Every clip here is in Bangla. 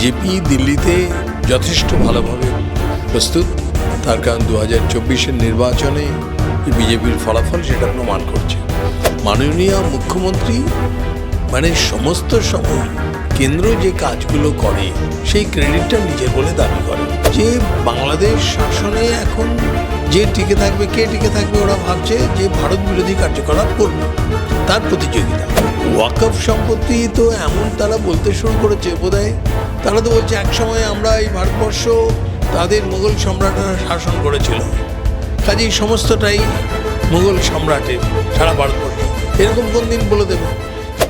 বিজেপি দিল্লিতে যথেষ্ট ভালোভাবে প্রস্তুত, তার কারণ 2024-এর নির্বাচনে বিজেপির ফলাফল সেটা প্রমাণ করছে। মাননীয় মুখ্যমন্ত্রী সমস্ত সময় কেন্দ্র যে কাজগুলো করে সেই ক্রেডিটটা নিজের বলে দাবি করে। যে বাংলাদেশ শাসনে এখন যে টিকে থাকবে, কে টিকে থাকবে, ওরা ভাবছে যে ভারত বিরোধী কার্যকলাপ করবে, তার প্রতিযোগিতা। ওয়াকফ সম্পত্তি তো এমন তারা বলতে শুরু করেছে, বোধহয় তারা তো বলছে একসময় আমরা এই ভারতবর্ষ তাদের মুঘল সম্রাটরা শাসন করেছিল, কাজেই সমস্তটাই মুঘল সম্রাটের সারা ভারতবর্ষ। এরকম কোন দিন বলে দেবে?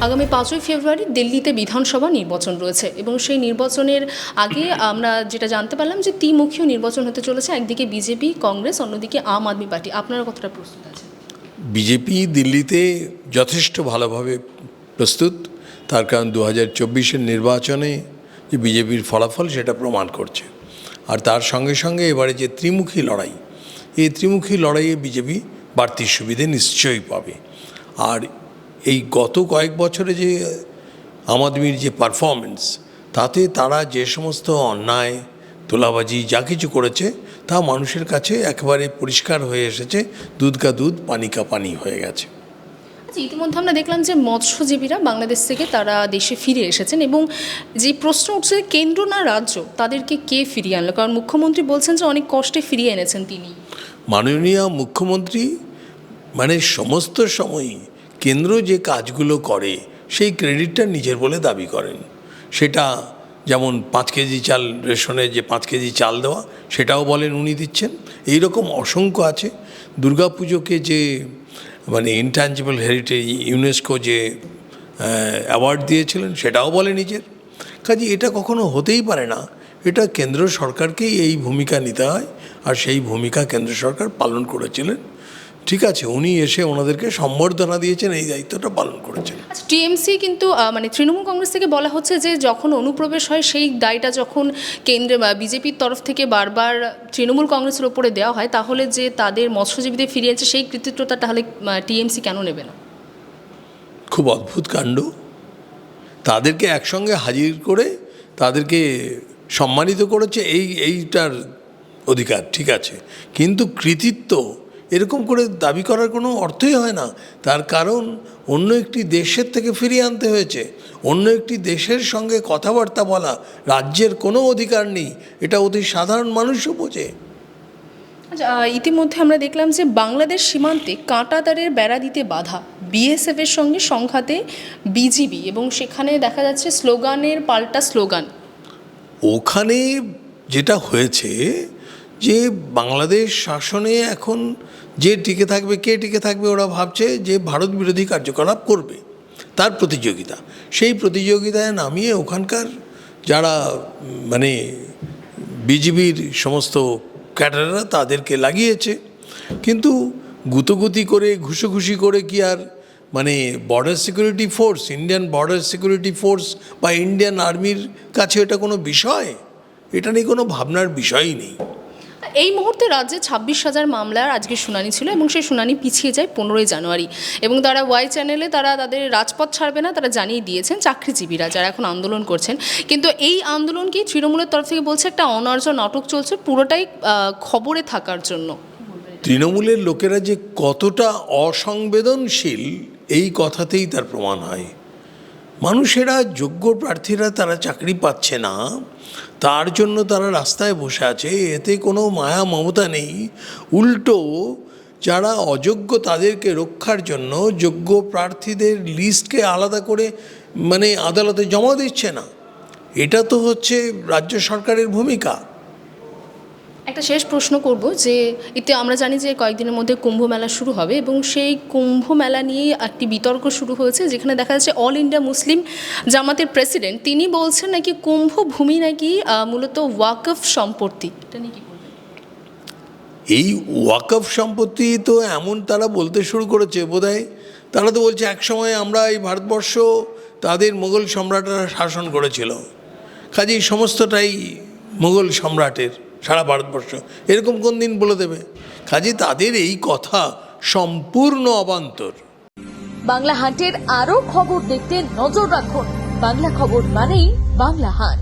আগামী 5ই ফেব্রুয়ারি দিল্লিতে বিধানসভা নির্বাচন রয়েছে এবং সেই নির্বাচনের আগে আমরা যেটা জানতে পারলাম যে ত্রিমুখীয় নির্বাচন হতে চলেছে, একদিকে বিজেপি, কংগ্রেস, অন্যদিকে আম আদমি পার্টি। আপনারা কতটা প্রস্তুত আছেন? বিজেপি দিল্লিতে যথেষ্ট ভালোভাবে প্রস্তুত, তার কারণ 2024-এর নির্বাচনে যে বিজেপির ফলাফল সেটা প্রমাণ করছে। আর তার সঙ্গে সঙ্গে এবারে যে ত্রিমুখী লড়াই, এই ত্রিমুখী লড়াইয়ে বিজেপি বাড়তি সুবিধে নিশ্চয়ই পাবে। আর এই গত কয়েক বছরে যে আম আদমির যে পারফরমেন্স, তাতে তারা যে সমস্ত অন্যায়, তোলাবাজি যা কিছু করেছে তা মানুষের কাছে একেবারে পরিষ্কার হয়ে এসেছে, দুধ কা দুধ পানি কা পানি হয়ে গেছে। ইতিমধ্যে আমরা দেখলাম যে মৎস্যজীবীরা বাংলাদেশ থেকে তারা দেশে ফিরে এসেছেন এবং যে প্রশ্ন উঠছে কেন্দ্র না রাজ্য, তাদেরকে কে ফিরিয়ে আনলো? কারণ মুখ্যমন্ত্রী বলছেন যে অনেক কষ্টে ফিরিয়ে এনেছেন তিনি। মাননীয় মুখ্যমন্ত্রী সমস্ত সময়ই কেন্দ্র যে কাজগুলো করে সেই ক্রেডিটটা নিজের বলে দাবি করেন। সেটা যেমন 5 কেজি চাল, রেশনে যে 5 কেজি চাল দেওয়া, সেটাও বলেন উনি দিচ্ছেন। এইরকম অসংখ্য আছে। দুর্গাপুজোকে যে ইনট্যাঞ্জিবল হেরিটেজ ইউনেস্কো যে অ্যাওয়ার্ড দিয়েছিলেন, সেটাও বলে নিজের। কাজে এটা কখনো হতেই পারে না, এটা কেন্দ্র সরকারকেই এই ভূমিকা নিতে হয়, আর সেই ভূমিকা কেন্দ্র সরকার পালন করেছিলেন। ঠিক আছে, উনি এসে ওনাদেরকে সম্বর্ধনা দিয়েছেন, এই দায়িত্বটা পালন করেছেন। আচ্ছা, টিএমসি কিন্তু তৃণমূল কংগ্রেস থেকে বলা হচ্ছে যে যখন অনুপ্রবেশ হয় সেই দায়টা যখন কেন্দ্রে বিজেপির তরফ থেকে বারবার তৃণমূল কংগ্রেসের ওপরে দেওয়া হয়, তাহলে যে তাদের মৎস্যজীবীদের ফিরিয়ে আছে সেই কৃতিত্বটা তাহলে টিএমসি কেন নেবে না? খুব অদ্ভুত কাণ্ড। তাদেরকে একসঙ্গে হাজির করে তাদেরকে সম্মানিত করেছে, এইটার অধিকার, ঠিক আছে, কিন্তু কৃতিত্ব এরকম করে দাবি করার কোনো অর্থই হয় না। তার কারণ অন্য একটি দেশের থেকে ফিরিয়ে আনতে হয়েছে। অন্য একটি দেশের সঙ্গে কথাবার্তা বলা রাজ্যের কোনো অধিকার নেই, এটা অতি সাধারণ মানুষও বোঝে। আচ্ছা, ইতিমধ্যে আমরা দেখলাম যে বাংলাদেশ সীমান্তে কাঁটাতারের বেড়া দিতে বাধা, বিএসএফের সঙ্গে সংঘাতে বিজিবি, এবং সেখানে দেখা যাচ্ছে স্লোগানের পাল্টা স্লোগান। ওখানে যেটা হয়েছে যে বাংলাদেশ শাসনে এখন যে টিকে থাকবে, কে টিকে থাকবে, ওরা ভাবছে যে ভারত বিরোধী কার্যকলাপ করবে, তার প্রতিযোগিতা। সেই প্রতিযোগিতায় নামিয়ে ওখানকার যারা বিজিবির সমস্ত ক্যাডাররা তাদেরকে লাগিয়েছে। কিন্তু গুতোগুতি করে, ঘুষোঘুষি করে কি আর border security force, Indian border security force বা ইন্ডিয়ান আর্মির কাছে এটা কোনো বিষয়? এটা নিয়ে কোনো ভাবনার বিষয়ই নেই। এই মুহূর্তে রাজ্যে 26,000 মামলার আজকে শুনানি ছিল এবং সেই শুনানি পিছিয়ে যায় 15ই জানুয়ারি, এবং তারা ওয়াই চ্যানেলে তারা তাদের রাজপথ ছাড়বে না, তারা জানিয়ে দিয়েছেন চাকরিজীবীরা যারা এখন আন্দোলন করছেন। কিন্তু এই আন্দোলনকে তৃণমূলের তরফ থেকে বলছে একটা অনার্য নাটক চলছে, পুরোটাই খবরে থাকার জন্য। তৃণমূলের লোকেরা যে কতটা অসংবেদনশীল এই কথাতেই তার প্রমাণ হয়। মানুষেরা, যোগ্য প্রার্থীরা তারা চাকরি পাচ্ছে না, তার জন্য তারা রাস্তায় বসে আছে, এতে কোনো মায়া মমতা নেই। উল্টো যারা অযোগ্য তাদেরকে রক্ষার জন্য যোগ্য প্রার্থীদের লিস্টকে আলাদা করে আদালতে জমা দিচ্ছে না। এটা তো হচ্ছে রাজ্য সরকারের ভূমিকা। একটা শেষ প্রশ্ন করব যে এতে আমরা জানি যে কয়েকদিনের মধ্যে কুম্ভ মেলা শুরু হবে এবং সেই কুম্ভ মেলা নিয়ে একটি বিতর্ক শুরু হয়েছে, যেখানে দেখা যাচ্ছে অল ইন্ডিয়া মুসলিম জামাতের প্রেসিডেন্ট তিনি বলছেন নাকি কুম্ভ ভূমি নাকি মূলত ওয়াকফ সম্পত্তি। এটা নিয়ে কি বলবেন? এই ওয়াকফ সম্পত্তি তো এমন তারা বলতে শুরু করেছে, বোধহয় তারা তো বলছে একসময় আমরা এই ভারতবর্ষ তাদের মুঘল সম্রাটরা শাসন করেছিল, কাজেই সমস্তটাই মুঘল সম্রাটের সারা ভারতবর্ষ। এরকম কোন দিন বলে দেবে? কাজে তাদের এই কথা সম্পূর্ণ অবান্তর। বাংলা হাটের আরো খবর দেখতে নজর রাখুন। বাংলা খবর মানেই বাংলা হাট।